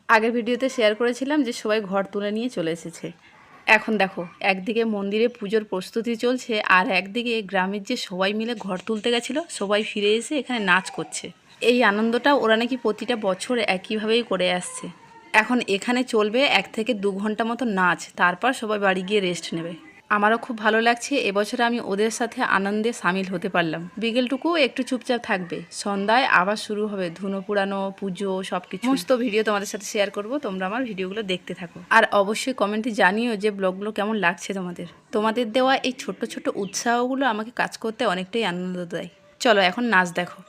আগের ভিডিওতে শেয়ার করেছিলাম যে সবাই ঘর তুলে নিয়ে চলে এসেছে। এখন দেখো, একদিকে মন্দিরে পুজোর প্রস্তুতি চলছে, আর একদিকে গ্রামের যে সবাই মিলে ঘর তুলতে গেছিলো সবাই ফিরে এসে এখানে নাচ করছে। এই আনন্দটা ওরা নাকি প্রতিটা বছর একইভাবেই করে আসছে। এখন এখানে চলবে 1 থেকে 2 ঘন্টা মতো নাচ, তারপর সবাই বাড়ি গিয়ে রেস্ট নেবে। আমারও খুব ভালো লাগছে, এবছর আমি ওদের সাথে আনন্দে সামিল হতে পারলাম। বিকেলটুকু একটু চুপচাপ থাকবে, সন্ধ্যায় আবার শুরু হবে ধুনো পুরানো, পুজো, সব কিছু। সমস্ত ভিডিও তোমাদের সাথে শেয়ার করব, তোমরা আমার ভিডিওগুলো দেখতে থাকো। আর অবশ্যই কমেন্টে জানিও যে ব্লগগুলো কেমন লাগছে তোমাদের দেওয়া এই ছোট্ট ছোট্ট উৎসাহগুলো আমাকে কাজ করতে অনেকটাই আনন্দ দেয়। চলো এখন নাচ দেখো।